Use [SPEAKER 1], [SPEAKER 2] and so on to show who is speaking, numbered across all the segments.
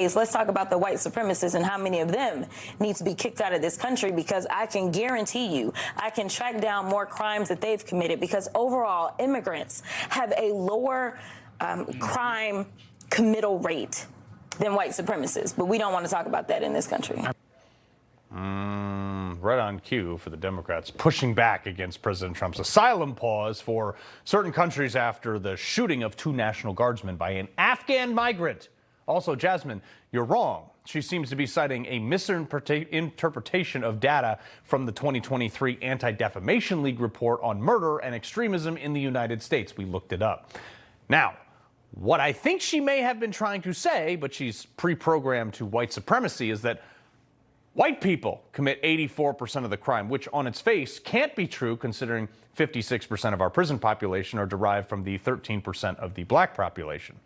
[SPEAKER 1] Let's talk about the white supremacists and how many of them need to be kicked out of this country, because I can guarantee you I can track down more crimes that they've committed, because overall immigrants have a lower crime committal rate than white supremacists. But we don't want to talk about that in this country.
[SPEAKER 2] Right on cue for the Democrats pushing back against President Trump's asylum pause for certain countries after the shooting of 2 National Guardsmen by an Afghan migrant. Also, Jasmine, you're wrong. She seems to be citing a misinterpretation of data from the 2023 Anti-Defamation League report on murder and extremism in the United States. We looked it up. Now, what I think she may have been trying to say, but she's pre-programmed to white supremacy, is that white people commit 84% of the crime, which on its face can't be true, considering 56% of our prison population are derived from the 13% of the black population.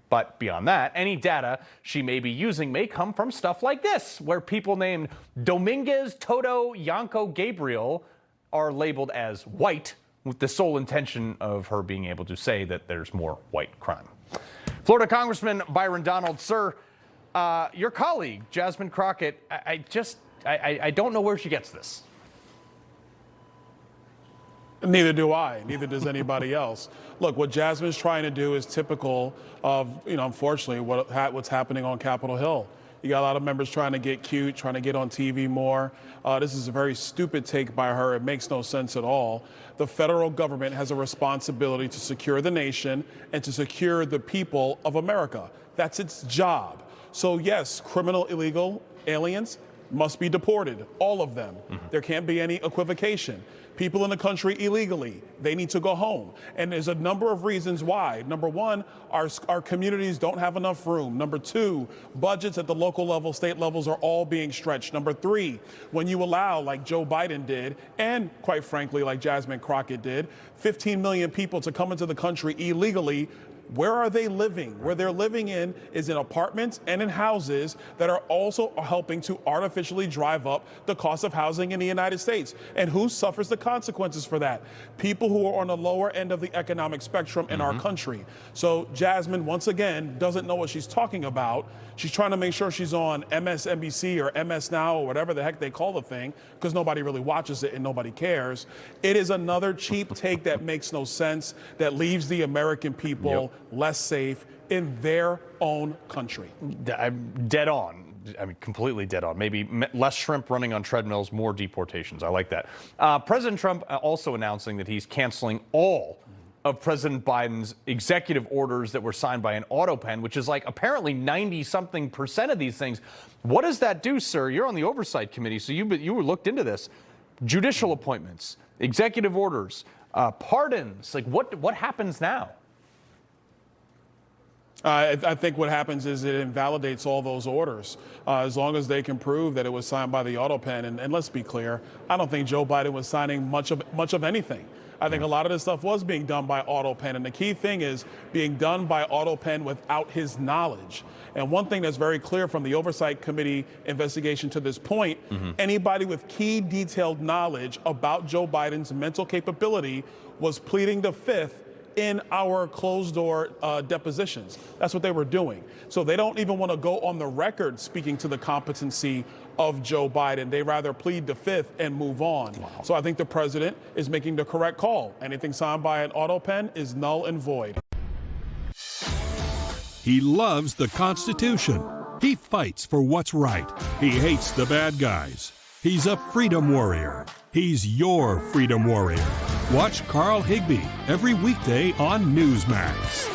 [SPEAKER 2] But beyond that, any data she may be using may come from stuff like this, where people named Dominguez, Toto, Yanko, Gabriel are labeled as white, with the sole intention of her being able to say that there's more white crime. Florida Congressman Byron Donalds, sir, your colleague, Jasmine Crockett, I don't know where she gets this.
[SPEAKER 3] Neither do I. Neither does anybody else. Look, what Jasmine's trying to do is typical of, unfortunately, what's happening on Capitol Hill. You got a lot of members trying to get cute, trying to get on TV more. This is a very stupid take by her. It makes no sense at all. The federal government has a responsibility to secure the nation and to secure the people of America. That's its job. So yes, criminal illegal aliens must be deported, all of them. There can't be any equivocation. People in the country illegally, they need to go home. And there's a number of reasons why. Number one, our communities don't have enough room. Number two, budgets at the local level, state levels are all being stretched. Number three, when you allow, like Joe Biden did, and quite frankly, like Jasmine Crockett did, 15 million people to come into the country illegally, where are they living? Where they're living in is in apartments and in houses that are also helping to artificially drive up the cost of housing in the United States. And who suffers the consequences for that? People who are on the lower end of the economic spectrum in our country. So Jasmine, once again, doesn't know what she's talking about. She's trying to make sure she's on MSNBC or MS Now or whatever the heck they call the thing, because nobody really watches it and nobody cares. It is another cheap take that makes no sense, that leaves the American people less safe in their own country.
[SPEAKER 2] I'm dead on. I mean, completely dead on. Maybe less shrimp running on treadmills, more deportations. I like that. President Trump also announcing that he's canceling all of President Biden's executive orders that were signed by an auto pen, which is like apparently 90-something% of these things. What does that do, sir? You're on the Oversight Committee, so you were looked into this. Judicial appointments, executive orders, pardons. Like, what happens now?
[SPEAKER 3] I think what happens is it invalidates all those orders as long as they can prove that it was signed by the auto pen. And let's be clear, I don't think Joe Biden was signing much of anything. I think a lot of this stuff was being done by auto pen. And the key thing is being done by auto pen without his knowledge. And one thing that's very clear from the Oversight Committee investigation to this point, anybody with key detailed knowledge about Joe Biden's mental capability was pleading the fifth in our closed-door depositions. That's what they were doing. So they don't even want to go on the record speaking to the competency of Joe Biden. They rather plead the fifth and move on. Wow. So I think the president is making the correct call. Anything signed by an auto pen is null and void.
[SPEAKER 4] He loves the Constitution. He fights for what's right. He hates the bad guys. He's a freedom warrior. He's your freedom warrior. Watch Carl Higbie every weekday on Newsmax.